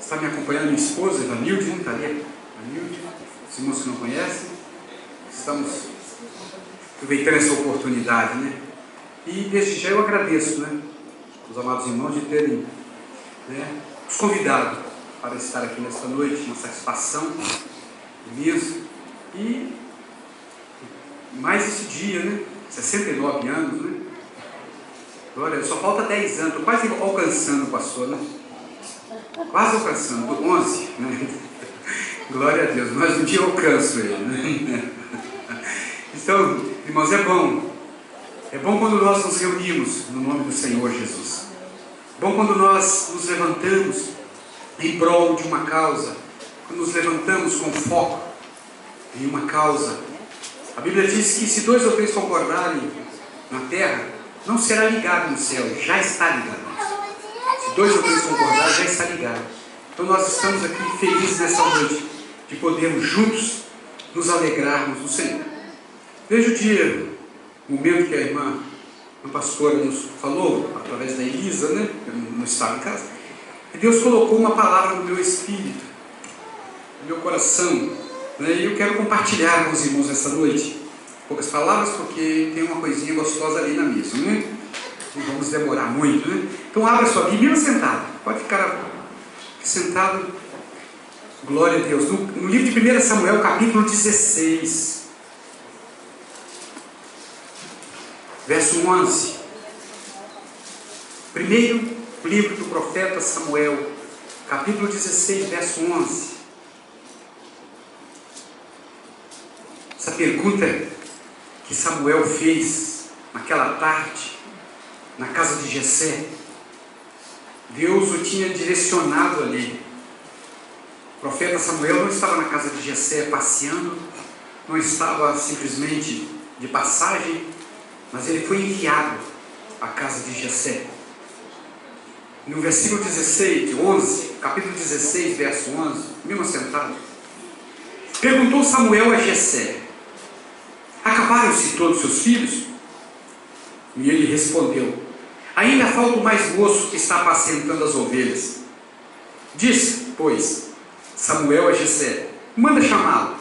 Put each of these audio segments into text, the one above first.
Está me acompanhando minha esposa, Evanilde, né? Está ali, Evanilde, os irmãos que não conhecem. Estamos aproveitando essa oportunidade, né? E desde já eu agradeço, né, os amados irmãos de terem, né, nos convidado para estar aqui nesta noite, uma satisfação imensa. E mais esse dia, né? 69 anos, né? Glória, só falta 10 anos, estou quase alcançando o pastor, né? Quase alcançando, 11, né? Glória a Deus, mas um dia eu alcanço ele, né? Então, irmãos, é bom quando nós nos reunimos no nome do Senhor Jesus. Bom quando nós nos levantamos em prol de uma causa, quando nos levantamos com foco em uma causa. A Bíblia diz que se 2 ou 3 concordarem na terra, não será ligado no céu, já está ligado. Se 2 ou 3 concordarem, já está ligado. Então nós estamos aqui felizes nessa noite de podermos juntos nos alegrarmos no Senhor. Veja o momento que a irmã, a pastora nos falou, através da Elisa, né? Eu não estava em casa. E Deus colocou uma palavra no meu espírito, no meu coração, né? E eu quero compartilhar com os irmãos essa noite. Poucas palavras, porque tem uma coisinha gostosa ali na mesa, né? Não vamos demorar muito, né? Então abra sua Bíblia sentado. Pode ficar sentado. Glória a Deus. No livro de 1 Samuel, capítulo 16. Verso 11. Primeiro livro do profeta Samuel, capítulo 16, verso 11. Essa pergunta que Samuel fez naquela tarde, na casa de Jessé, Deus o tinha direcionado ali. O profeta Samuel não estava na casa de Jessé passeando, não estava simplesmente de passagem, mas ele foi enviado à casa de Jessé. No versículo 11, capítulo 16, verso 11, mesmo assentado, perguntou Samuel a Jessé: acabaram-se todos seus filhos? E ele respondeu: ainda falta o mais moço que está apacentando as ovelhas. Disse, pois, Samuel a Jessé: manda chamá-lo,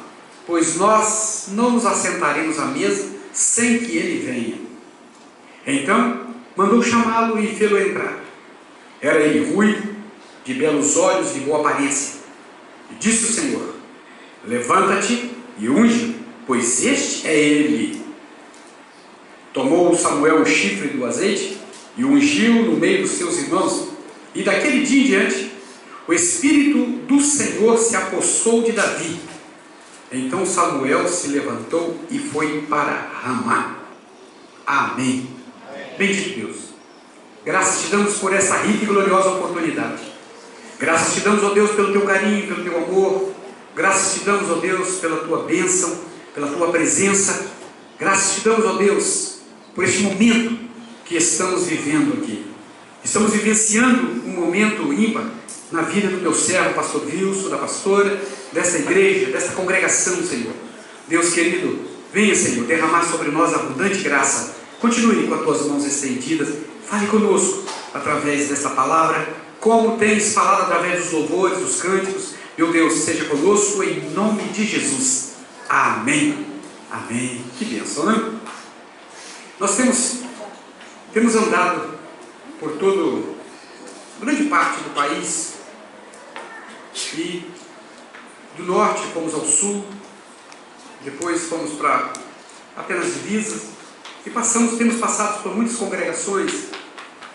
pois nós não nos assentaremos à mesa sem que ele venha. Então mandou chamá-lo e fê-lo entrar. Era ele ruivo, de belos olhos, de boa aparência. E disse o Senhor: levanta-te e unge, pois este é ele. Tomou Samuel o chifre do azeite e ungiu no meio dos seus irmãos. E daquele dia em diante, o Espírito do Senhor se apossou de Davi. Então Samuel se levantou e foi para Ramá. Amém. Bendito Deus. Graças te damos por essa rica e gloriosa oportunidade. Graças te damos, ó Deus, pelo teu carinho, pelo teu amor. Graças te damos, ó Deus, pela tua bênção, pela tua presença. Graças te damos, ó Deus, por este momento que estamos vivendo aqui. Estamos vivenciando um momento ímpar na vida do teu servo, pastor Wilson, da pastora, dessa igreja, dessa congregação, Senhor. Deus querido, venha, Senhor, derramar sobre nós abundante graça. Continue com as tuas mãos estendidas. Fale conosco através dessa palavra, como tens falado através dos louvores, dos cânticos. Meu Deus, seja conosco em nome de Jesus. Amém. Amém. Que bênção, né? Nós temos andado por grande parte do país, e do norte fomos ao sul, depois fomos para apenas divisas, e temos passado por muitas congregações,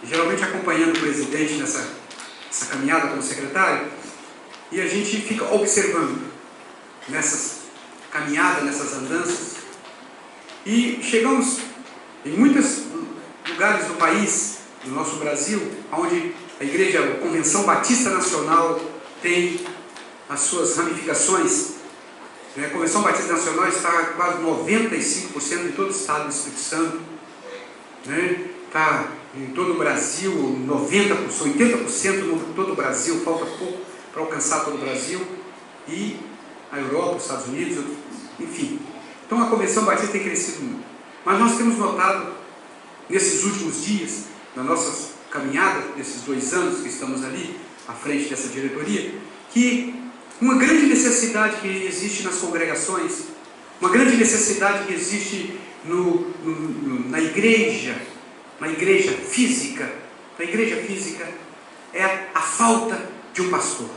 geralmente acompanhando o presidente nessa caminhada como secretário, e a gente fica observando nessas caminhadas, nessas andanças, e chegamos em muitos lugares do país, do nosso Brasil, onde a igreja, a Convenção Batista Nacional, tem as suas ramificações. A Convenção Batista Nacional está quase 95% em todo o estado do Espírito Santo, né? Está em todo o Brasil, 90%, 80% em todo o Brasil, falta pouco para alcançar todo o Brasil, e a Europa, os Estados Unidos, enfim. Então a Convenção Batista tem crescido muito. Mas nós temos notado, nesses últimos dias, na nossa caminhada, desses 2 anos que estamos ali, à frente dessa diretoria, que uma grande necessidade que existe nas congregações, uma grande necessidade que existe na igreja física, é a falta de um pastor.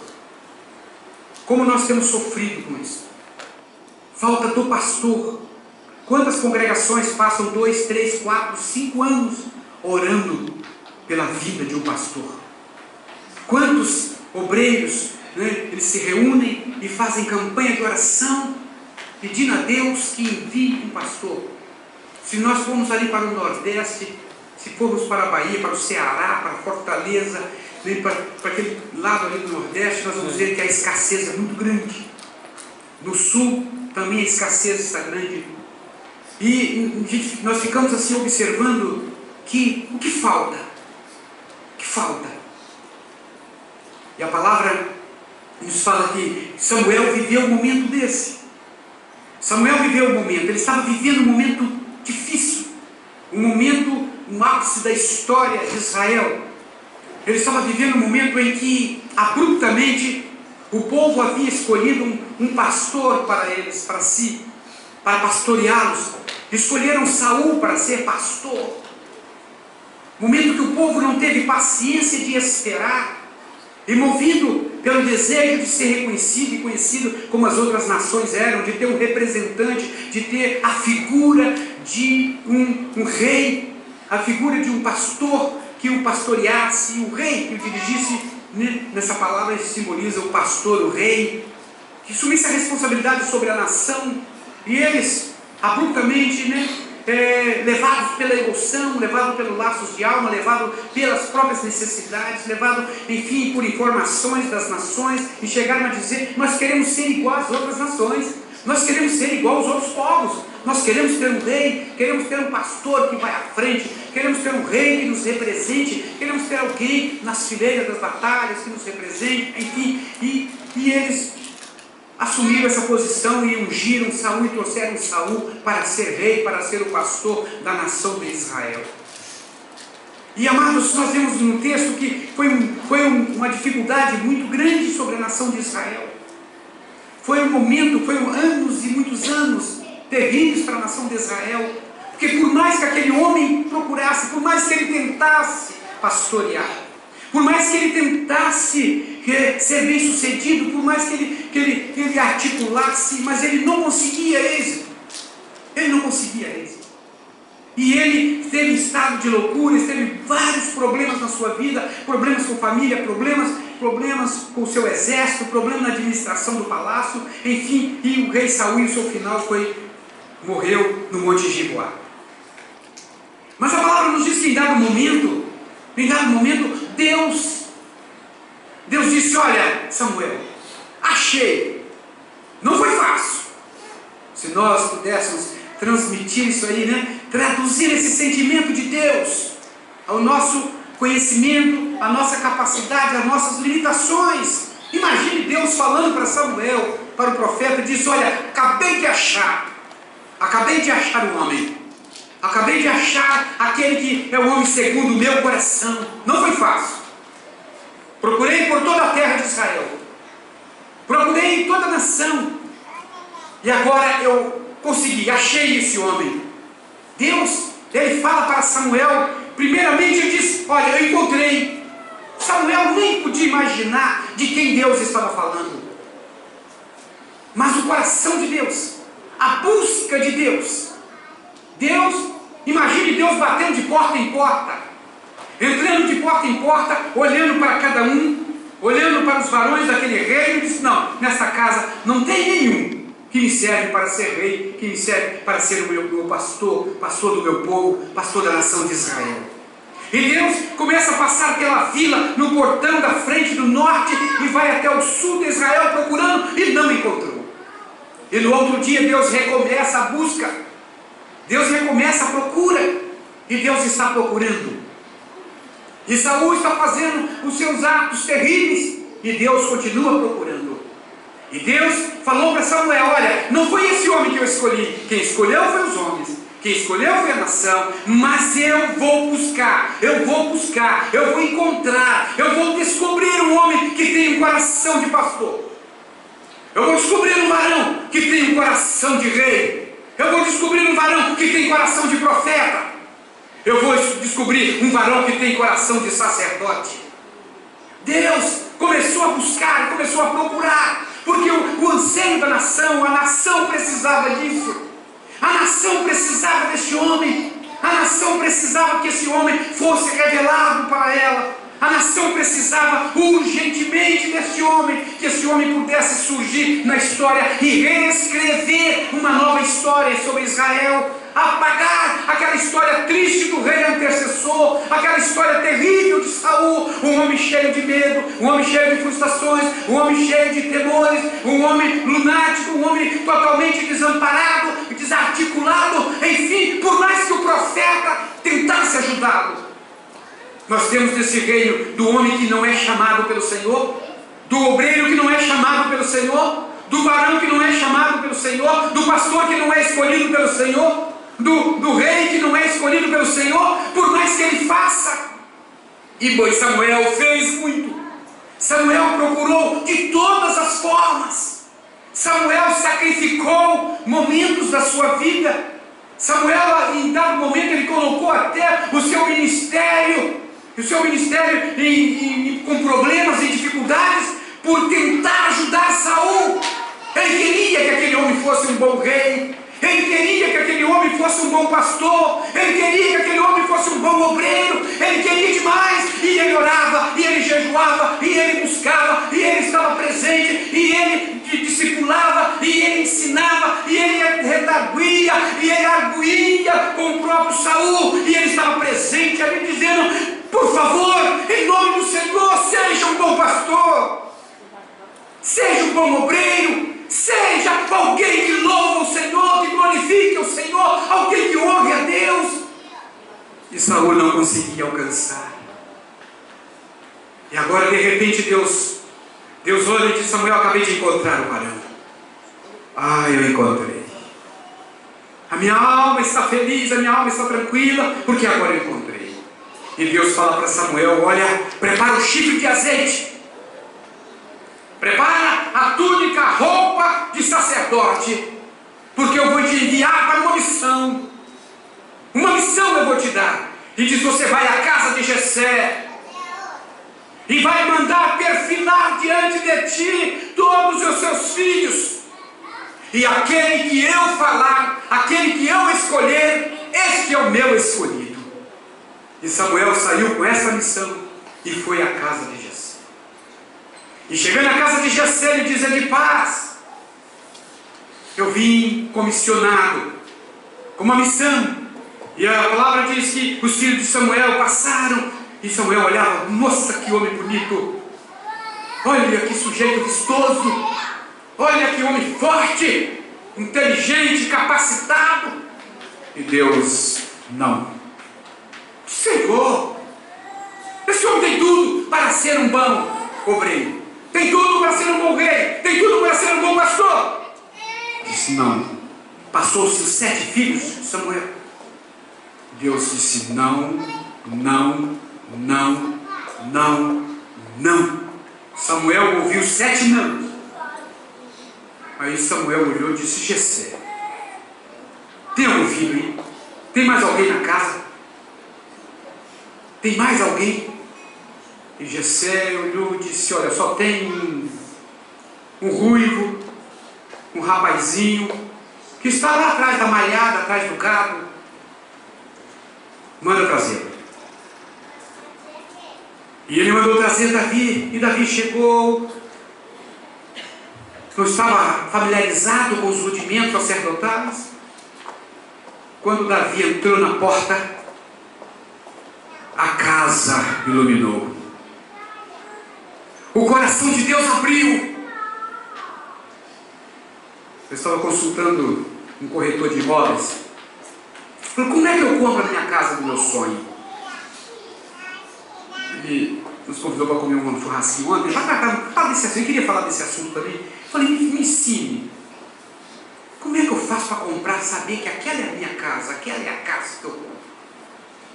Como nós temos sofrido com isso? Falta do pastor. Quantas congregações passam 2, 3, 4, 5 anos orando pela vida de um pastor? Quantos obreiros, eles se reúnem e fazem campanha de oração, pedindo a Deus que envie um pastor. Se nós formos ali para o Nordeste, se formos para a Bahia, para o Ceará, para Fortaleza, para aquele lado ali do Nordeste, nós vamos ver que a escassez é muito grande. No Sul também a escassez está grande. E nós ficamos assim observando que o que falta? O que falta? E a palavra nos fala que Samuel viveu um momento desse. Samuel viveu um momento, ele estava vivendo um momento difícil, um ápice da história de Israel. Ele estava vivendo um momento em que, abruptamente, o povo havia escolhido um pastor para eles, para si, para pastoreá-los. Escolheram Saul para ser pastor. Momento que o povo não teve paciência de esperar, e movido pelo desejo de ser reconhecido e conhecido como as outras nações eram, de ter um representante, de ter a figura de um rei, a figura de um pastor que o pastoreasse, o rei que o dirigisse, nessa palavra simboliza o pastor, o rei, que assumisse a responsabilidade sobre a nação, e eles abruptamente, levados pela emoção, levados pelos laços de alma, levados pelas próprias necessidades, levados, enfim, por informações das nações, e chegaram a dizer: nós queremos ser igual às outras nações, nós queremos ser igual aos outros povos, nós queremos ter um rei, queremos ter um pastor que vai à frente, queremos ter um rei que nos represente, queremos ter alguém nas fileiras das batalhas que nos represente, enfim, e eles assumiram essa posição e ungiram Saul e trouxeram Saul para ser rei, para ser o pastor da nação de Israel. E amados, nós vemos no texto que foi uma dificuldade muito grande sobre a nação de Israel. Foi um momento, foram anos e muitos anos terríveis para a nação de Israel, porque por mais que aquele homem procurasse, por mais que ele tentasse pastorear, por mais que ele tentasse ser bem sucedido, por mais que ele articulasse, mas ele não conseguia êxito. Ele não conseguia êxito. E ele teve um estado de loucura, teve vários problemas na sua vida, problemas com família, problemas com o seu exército, problemas na administração do palácio, enfim, e o rei Saul, o seu final morreu no Monte Gibeá. Mas a palavra nos diz que em dado momento, Deus disse: olha, Samuel, achei. Não foi fácil. Se nós pudéssemos transmitir isso aí, traduzir esse sentimento de Deus ao nosso conhecimento, à nossa capacidade, às nossas limitações. Imagine Deus falando para Samuel, para o profeta, e diz: olha, acabei de achar o homem. Acabei de achar aquele que é o homem segundo o meu coração. Não foi fácil. Procurei por toda a terra de Israel. Procurei em toda a nação. E agora eu consegui, achei esse homem. Deus, ele fala para Samuel, primeiramente ele diz: olha, eu encontrei. Samuel nem podia imaginar de quem Deus estava falando. Mas o coração de Deus, a busca de Deus. Imagine Deus batendo de porta em porta, entrando de porta em porta, olhando para cada um, olhando para os varões daquele reino, e disse: não, nessa casa não tem nenhum que me serve para ser rei, que me serve para ser o meu pastor, pastor do meu povo, pastor da nação de Israel. E Deus começa a passar pela vila, no portão da frente do norte, e vai até o sul de Israel procurando, e não encontrou. E no outro dia Deus recomeça a busca, Deus recomeça a procura, e Deus está procurando. E Saul está fazendo os seus atos terríveis, e Deus continua procurando. E Deus falou para Samuel: olha, não foi esse homem que eu escolhi, quem escolheu foi os homens, Quem escolheu foi a nação, mas eu vou buscar, eu vou encontrar, eu vou descobrir um homem que tem um coração de pastor. Eu vou descobrir um varão que tem um coração de rei. Eu vou descobrir um varão que tem coração de profeta. Eu vou descobrir um varão que tem coração de sacerdote. Deus começou a buscar, começou a procurar, porque o anseio da nação, a nação precisava disso. A nação precisava desse homem. A nação precisava que esse homem fosse revelado para ela. A nação precisava urgentemente desse homem, que esse homem pudesse surgir na história e reescrever uma nova história sobre Israel, apagar aquela história triste do rei antecessor, aquela história terrível de Saul, um homem cheio de medo, um homem cheio de frustrações, um homem cheio de temores, um homem lunático, um homem totalmente desamparado, desarticulado, enfim, por mais que o profeta tentasse ajudá-lo. Nós temos nesse reino do homem que não é chamado pelo Senhor, do obreiro que não é chamado pelo Senhor, do varão que não é chamado pelo Senhor, do pastor que não é escolhido pelo Senhor, do rei que não é escolhido pelo Senhor, por mais que ele faça. E pois Samuel fez muito. Samuel procurou de todas as formas. Samuel sacrificou momentos da sua vida. Samuel, em dado momento, ele colocou até o seu ministério com problemas e dificuldades, por tentar ajudar Saul. Ele queria que aquele homem fosse um bom rei, ele queria que aquele homem fosse um bom pastor, ele queria que aquele homem fosse um bom obreiro, ele queria demais, e ele orava, e ele jejuava, e ele buscava, e ele estava presente, e ele discipulava, e ele ensinava, e ele redarguia, e ele arguía com o próprio Saul, e ele estava presente ali dizendo: por favor, em nome do Senhor, seja um bom pastor, seja um bom obreiro, seja alguém que louva o Senhor, que glorifique o Senhor, alguém que honre a Deus. E Saul não conseguia alcançar. E agora de repente Deus olha e diz: Samuel, acabei de encontrar o varão. Eu encontrei. A minha alma está feliz, a minha alma está tranquila, porque agora eu encontrei. E Deus fala para Samuel: olha, prepara o chifre de azeite, prepara a túnica, a roupa de sacerdote, porque eu vou te enviar para uma missão eu vou te dar. E diz: você vai à casa de Jessé, e vai mandar perfilar diante de ti todos os seus filhos, e aquele que eu falar, aquele que eu escolher, este é o meu escolhido. E Samuel saiu com essa missão e foi à casa de Jessé. E chegando à casa de Jessé, ele diz: é de paz. Eu vim comissionado com uma missão. E a palavra diz que os filhos de Samuel passaram, e Samuel olhava: nossa, que homem bonito, olha que sujeito vistoso, olha que homem forte, inteligente, capacitado. E Deus: não. Senhor, esse homem tem tudo para ser um bom obreiro, tem tudo para ser um bom rei, tem tudo para ser um bom pastor. Disse: não. Passou-se os 7 filhos de Samuel. Deus disse: não, não, não, não, não. Samuel ouviu 7 não. Aí Samuel olhou e disse: Jessé, tem algum filho aí? Tem mais alguém na casa? Tem mais alguém? E Jessé olhou e disse: olha, só tem um ruivo, um rapazinho, que está lá atrás da malhada, atrás do gado. Manda trazer. E ele mandou trazer Davi, e Davi chegou. Não estava familiarizado com os rudimentos sacerdotais. Quando Davi entrou na porta, a casa iluminou. O coração de Deus abriu. Eu estava consultando um corretor de imóveis. Falei: como é que eu compro a minha casa do meu sonho? Ele nos convidou para comer um churrasquinho ontem. Fala desse assunto. Eu queria falar desse assunto também. Falei: me ensine. Como é que eu faço para comprar, saber que aquela é a minha casa? casa, aquela é a casa que eu vou.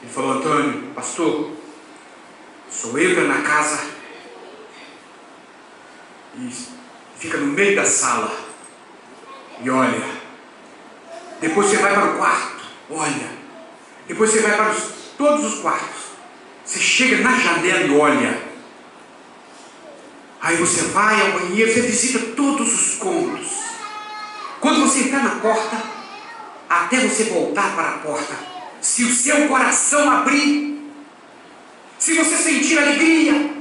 Ele falou: Antônio, pastor, o senhor entra na casa e fica no meio da sala e olha. Depois você vai para o quarto, olha. Depois você vai para todos os quartos. Você chega na janela e olha. Aí você vai ao banheiro, você visita todos os cômodos. Quando você entrar na porta, até você voltar para a porta, se o seu coração abrir, se você sentir alegria,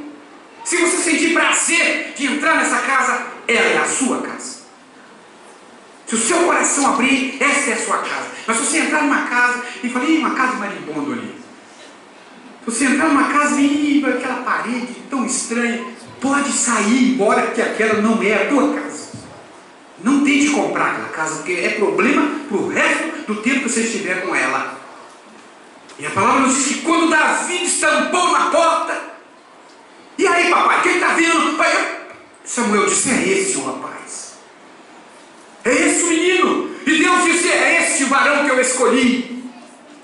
se você sentir prazer de entrar nessa casa, ela é a sua casa. Se o seu coração abrir, essa é a sua casa. Mas se você entrar numa casa e falar: uma casa marimbondo ali. Se você entrar numa casa e aquela parede tão estranha, pode sair embora, porque aquela não é a tua casa. Não tente comprar aquela casa, porque é problema para o resto do tempo que você estiver com ela. E a palavra nos diz que quando Davi estampou na porta, e aí, papai, quem está vendo? Pai, Samuel disse: é esse o rapaz, é esse o menino. E Deus disse: é este o varão que eu escolhi,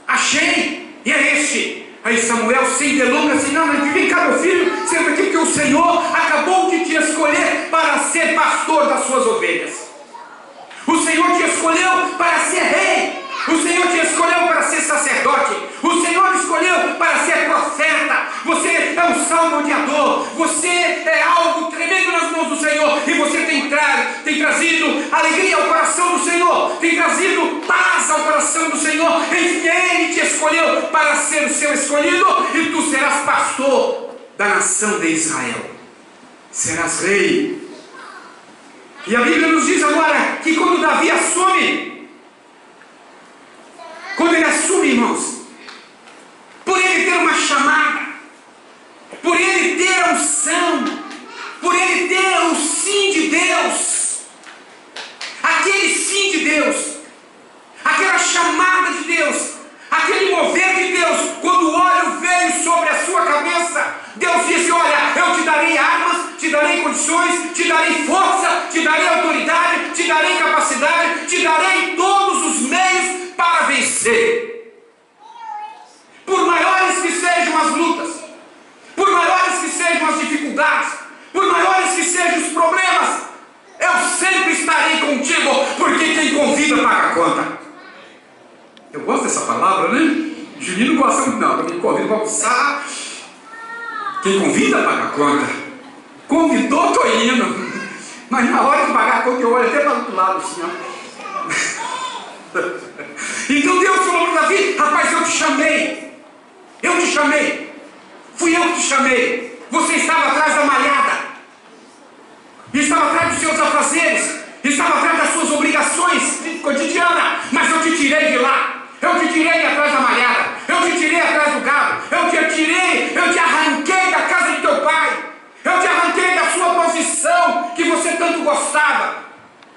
achei, e é este. Aí Samuel, sem delongas, assim: não, mas vem cá, meu filho, senta aqui, porque o Senhor acabou de te escolher para ser pastor das suas ovelhas. O Senhor te escolheu para ser rei. O Senhor te escolheu para ser sacerdote. O Senhor escolheu para ser profeta. Você é um salmodiador. Você é algo tremendo nas mãos do Senhor. E você tem trazido alegria ao coração do Senhor. Tem trazido paz ao coração do Senhor. Enfim, Ele te escolheu para ser o seu escolhido. E tu serás pastor da nação de Israel. Serás rei. E a Bíblia nos diz agora que quando Davi assume, irmãos, por ele ter uma chamada, por ele ter a unção, por ele ter o sim de Deus, aquele sim de Deus, aquela chamada de Deus, aquele mover de Deus, quando o óleo veio sobre a sua cabeça, Deus disse: olha, eu te darei armas, te darei condições, te darei força, te darei autoridade, te darei capacidade, te darei todos os meios para vencer. Por maiores que sejam as lutas, por maiores que sejam as dificuldades, por maiores que sejam os problemas, eu sempre estarei contigo, porque quem convida paga a conta. Eu gosto dessa palavra, né? Juninho não gosta muito não, quem convida para almoçar, quem convida paga a conta. Convidou, estou indo, mas na hora de pagar a conta eu olho até para o outro lado assim, ó. Então Deus falou para Davi: rapaz, eu te chamei, fui eu que te chamei. Você estava atrás da malhada, estava atrás dos seus afazeres, estava atrás das suas obrigações cotidianas, mas eu te tirei de lá, eu te tirei atrás da malhada, eu te tirei atrás do gado, eu te arranquei da casa de teu pai, eu te arranquei da sua posição que você tanto gostava.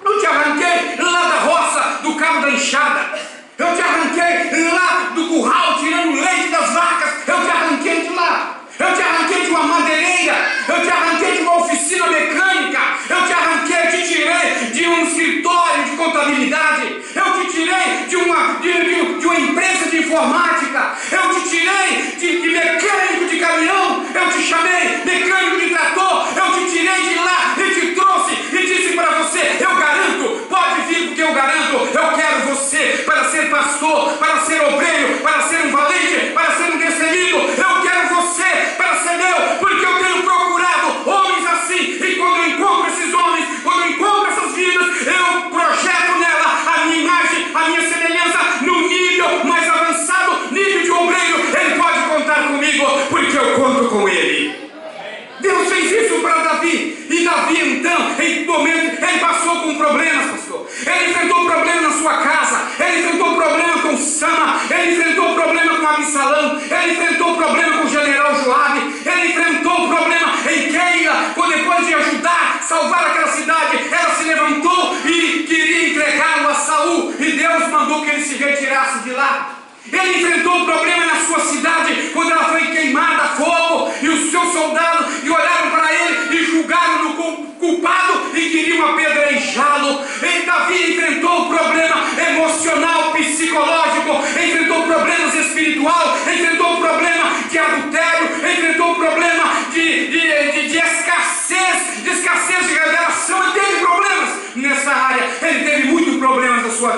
Eu te arranquei lá da roça, do cabo da enxada. Eu te arranquei lá do curral, tirando o leite das vacas. Eu te arranquei de lá. Eu te arranquei de uma madeireira. Eu te arranquei de uma oficina mecânica. Eu te arranquei, te tirei de um escritório de contabilidade. Eu te tirei de uma empresa de informática. Eu te tirei de mecânico de caminhão. Eu te chamei mecânico de trator. Eu te tirei de lá e te trouxe e disse para você: eu garanto, pode vir, porque eu garanto. Eu quero você para ser pastor, para ser obreiro, para ser um valente, para ser um destemido. Eu quero você para ser meu, porque eu tenho procurado homens assim. E quando eu encontro esses homens, quando eu encontro essas vidas, eu projeto nela a minha imagem, a minha semelhança, no nível mais avançado, nível de obreiro. Ele pode contar comigo, porque eu conto com ele. Deus fez isso para Davi. E Davi, então, em momento, ele passou com problemas, pastor. Ele enfrentou problema na sua casa. Ele enfrentou problema com Sama. Ele enfrentou problema com Absalão. Ele enfrentou problema com o general Joabe. Ele enfrentou problema em Keila, quando depois de ajudar, salvar aquela cidade, ela se levantou e queria entregá-lo a Saul. E Deus mandou que ele se retirasse de lá. Ele enfrentou um problema na sua cidade, quando ela foi queimada a fogo, e os seus soldados olharam para ele e julgaram-no culpado e queriam apedrejá-lo. E Davi enfrentou um problema emocional, psicológico,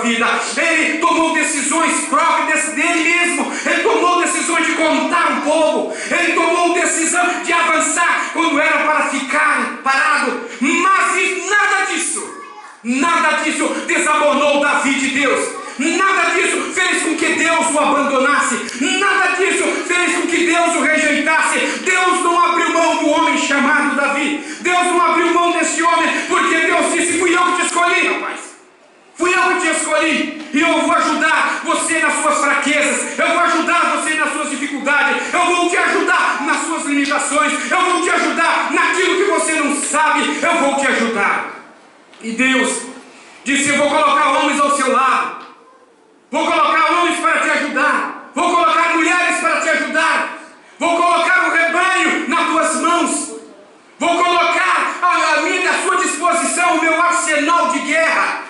vida. Ele tomou decisões próprias dele mesmo. Ele tomou decisões de contar um povo. Ele tomou decisão de avançar quando era para ficar parado. Mas nada disso desabonou Davi de Deus. Nada disso fez com que Deus o abandonasse. Nada disso fez com que Deus o rejeitasse. Deus não abriu mão do homem chamado Davi. Deus não abriu mão desse homem, porque Deus disse: fui eu que te escolhi, rapaz. Fui eu que te escolhi. E eu vou ajudar você nas suas fraquezas. Eu vou ajudar você nas suas dificuldades. Eu vou te ajudar nas suas limitações. Eu vou te ajudar naquilo que você não sabe. Eu vou te ajudar. E Deus disse: eu vou colocar homens ao seu lado. Vou colocar homens para te ajudar. Vou colocar mulheres para te ajudar. Vou colocar o rebanho nas tuas mãos. Vou colocar a minha à sua disposição, o meu arsenal de guerra.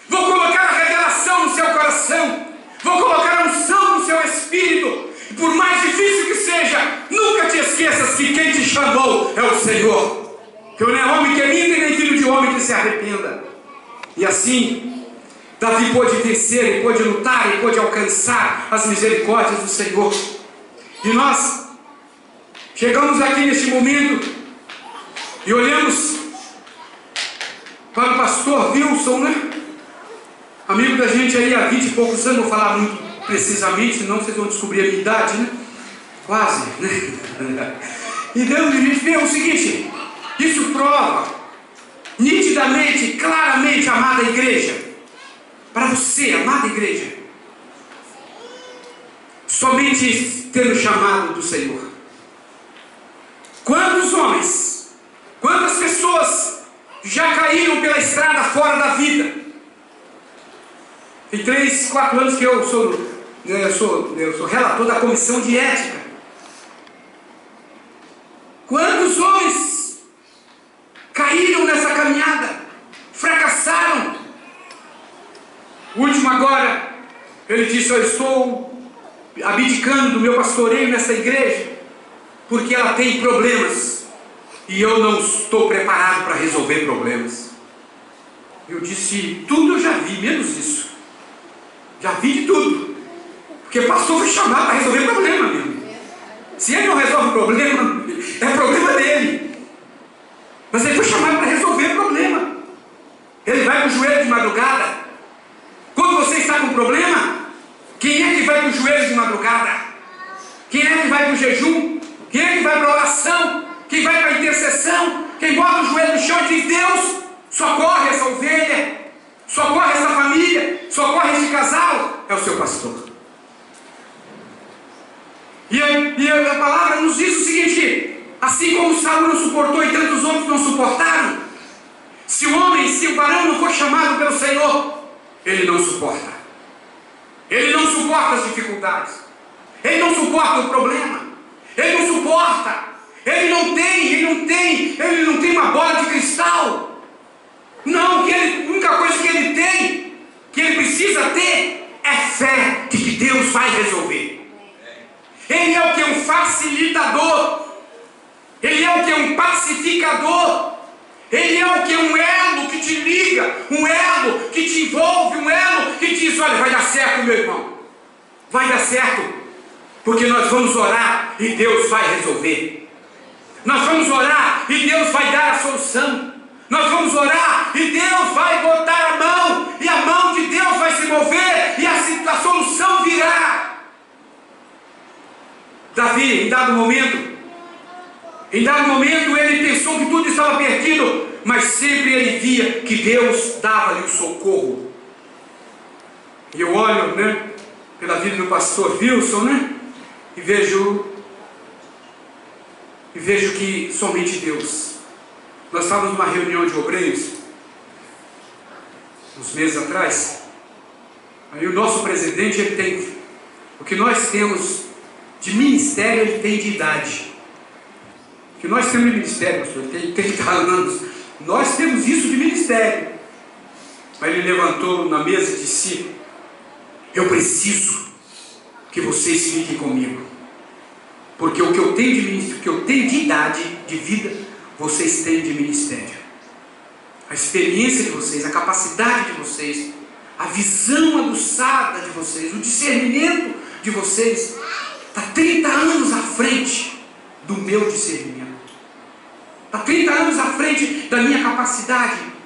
Vou colocar a revelação no seu coração. Vou colocar a unção no seu espírito. E por mais difícil que seja, nunca te esqueças que quem te chamou é o Senhor. Que não é homem que minta, nem filho de homem que se arrependa. E assim Davi pôde vencer, ele pôde lutar, ele pôde alcançar as misericórdias do Senhor. E nós chegamos aqui neste momento e olhamos para o pastor Wilson, né? Amigo da gente aí há 20 e poucos anos, não vou falar muito precisamente, senão vocês vão descobrir a minha idade, né? Quase, né? E Deus, a gente vê o seguinte: isso prova nitidamente, claramente, amada igreja, para você, amada igreja, somente tendo chamado do Senhor. Quantos homens, quantas pessoas já caíram pela estrada fora da vida? Tem 3, 4 anos que eu sou relator da comissão de ética. Quantos homens caíram nessa caminhada, fracassaram? O último agora, ele disse: eu estou abdicando do meu pastoreio nessa igreja, porque ela tem problemas, e eu não estou preparado para resolver problemas. Eu disse: tudo eu já vi, menos isso. Já vi de tudo. Porque pastor foi chamado para resolver problema mesmo. Se ele não resolve problema, é problema dele. Mas ele foi chamado para resolver problema. Ele vai para o joelho de madrugada. Quando você está com problema, quem é que vai para o joelho de madrugada? Quem é que vai para o jejum? Quem é que vai para a oração? Quem vai para a intercessão? Quem bota o joelho no chão e diz: Deus, socorre essa ovelha, socorre essa família, socorre esse casal, é o seu pastor. E a palavra nos diz o seguinte: assim como Saul não suportou e tantos outros não suportaram, se o varão não for chamado pelo Senhor, ele não suporta. Ele não suporta as dificuldades. Ele não suporta o problema. Ele não suporta. Ele não tem uma bola de cristal. Não, a única coisa que ele tem, que ele precisa ter, é fé de que Deus vai resolver. Ele é o que? Um facilitador. Ele é o que? Um pacificador. Ele é o que? Um elo que te liga, um elo que te envolve, um elo que diz: olha, vai dar certo, meu irmão. Vai dar certo. Porque nós vamos orar e Deus vai resolver. Nós vamos orar e Deus vai dar a solução. Nós vamos orar e Deus vai botar a mão. E a mão de Deus vai se mover e a solução virá. Davi, em dado momento, ele pensou que tudo estava perdido, mas sempre ele via que Deus dava-lhe o socorro. E eu olho, né, pela vida do pastor Wilson, né, e vejo que somente Deus. Nós estávamos numa reunião de obreiros, uns meses atrás. Aí o nosso presidente, ele tem, o que nós temos de ministério, ele tem de idade. O que nós temos de ministério, pastor, ele tem 30 anos. Nós temos isso de ministério. Mas ele levantou na mesa e disse: eu preciso que vocês fiquem comigo, porque o que eu tenho de ministério, o que eu tenho de idade, de vida, vocês têm de ministério. A experiência de vocês, a capacidade de vocês, a visão aguçada de vocês, o discernimento de vocês está 30 anos à frente do meu discernimento. Está 30 anos à frente da minha capacidade.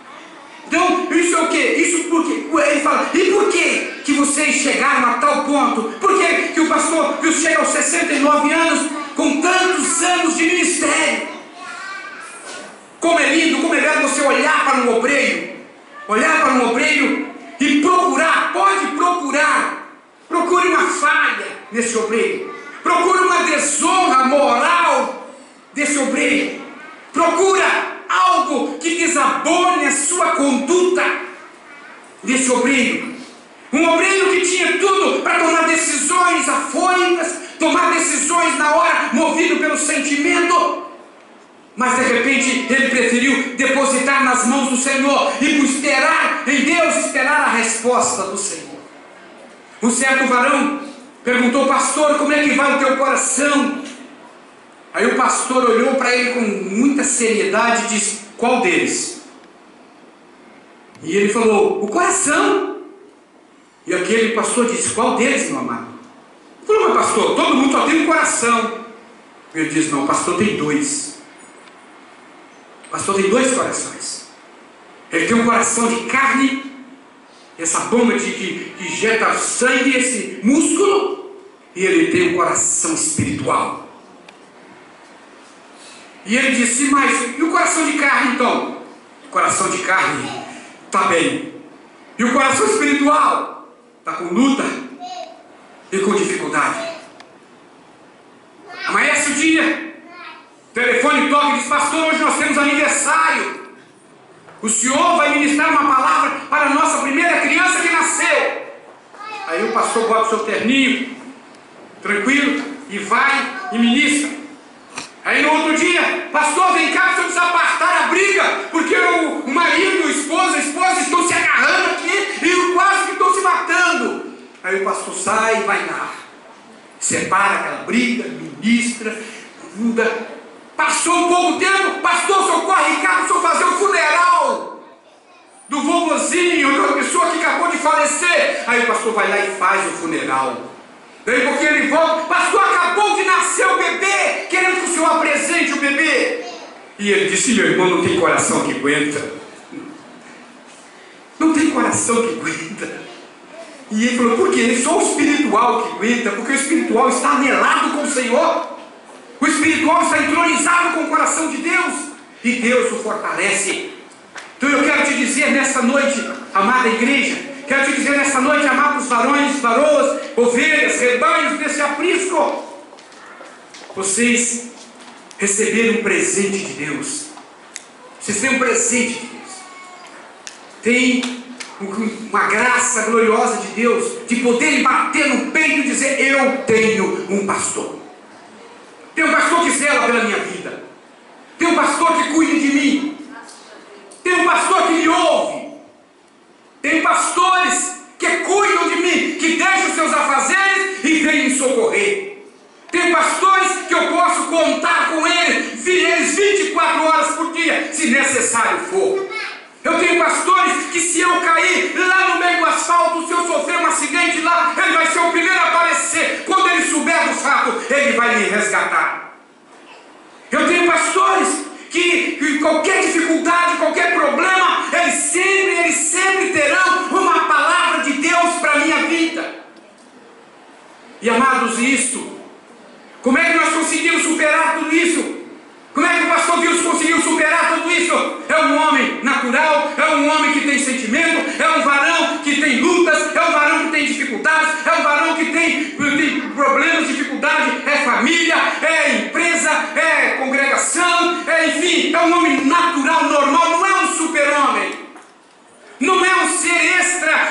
Então, isso é o quê? Isso porque ele fala, e por que vocês chegaram a tal ponto? Por que o pastor chega aos 69 anos com tantos anos de ministério? Como é lindo, como é belo você olhar para um obreiro e procurar, procure uma falha nesse obreiro, procure uma desonra moral desse obreiro, procura algo que desabone a sua conduta desse obreiro. Um obreiro que tinha tudo para tomar decisões afoitas, tomar decisões na hora, movido pelo sentimento, mas de repente ele preferiu depositar nas mãos do Senhor e por esperar em Deus, esperar a resposta do Senhor. Um certo varão perguntou: pastor, como é que vai o teu coração? Aí o pastor olhou para ele com muita seriedade e disse: qual deles? E ele falou: o coração. E aquele pastor disse: qual deles, meu amado? Ele falou: mas pastor, todo mundo só tem um coração. E ele disse: não, o pastor tem dois. O pastor tem dois corações. Ele tem um coração de carne, essa bomba que injeta sangue, esse músculo, e ele tem um coração espiritual. E ele disse: mas e o coração de carne então? O coração de carne está bem. E o coração espiritual está com luta e com dificuldade. Amanhece o dia, o telefone toca e diz: pastor, hoje nós temos aniversário. O senhor vai ministrar uma palavra para a nossa primeira criança que nasceu. Aí o pastor bota o seu terninho, tranquilo, e vai e ministra. Aí no outro dia: pastor, vem cá, precisa desapartar a briga, porque o marido, a esposa estão se agarrando aqui e quase que estão se matando. Aí o pastor sai e vai lá, separa aquela briga, ministra, muda. Passou um pouco tempo: pastor, socorre, Ricardo, deixa eu fazer o funeral do vovozinho, de uma pessoa que acabou de falecer. Aí o pastor vai lá e faz o funeral. Daí porque ele volta: pastor, acabou de nascer o bebê, querendo que o senhor apresente o bebê. E ele disse: meu irmão, não tem coração que aguenta. Não tem coração que aguenta. E ele falou: por quê? Só o espiritual que aguenta, porque o espiritual está anelado com o Senhor. O espiritual está entronizado com o coração de Deus, e Deus o fortalece. Então eu quero te dizer nesta noite, amada igreja, quero te dizer nesta noite, amados varões, varoas, ovelhas, rebanhos desse aprisco, vocês receberam um presente de Deus. Vocês têm um presente de Deus. Tem uma graça gloriosa de Deus, de poderem bater no peito e dizer: eu tenho um pastor. Tem um pastor que zela pela minha vida. Tem um pastor que cuida de mim. Tem um pastor que me ouve. Tem pastores que cuidam de mim, que deixam os seus afazeres e vêm me socorrer. Tem pastores que eu posso contar com eles 24 horas por dia, se necessário for. Eu tenho pastores que, se eu cair lá no meio do asfalto, se eu sofrer um acidente lá, ele vai ser o primeiro a aparecer. Quando ele souber do fato, ele vai me resgatar. Eu tenho pastores que qualquer dificuldade, qualquer problema, eles sempre terão uma palavra de Deus para a minha vida. E amados, isto, como é que nós conseguimos superar tudo isso? Como é que o pastor Wilson conseguiu superar tudo isso? É um homem natural, é um homem que tem sentimento, é um varão que tem lutas, é um varão que tem dificuldades, é um varão que tem problemas, dificuldades, é família, é empresa, é congregação, enfim, é um homem natural, normal, não é um super-homem. Não é um ser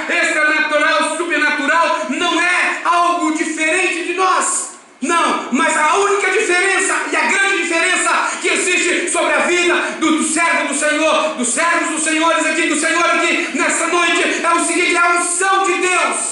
extranatural, supernatural, não é algo diferente de nós. Não, mas a única diferença e a grande diferença que existe sobre a vida do servo do Senhor, dos servos dos senhores aqui, do Senhor aqui nessa noite, é o seguinte: é a unção de Deus.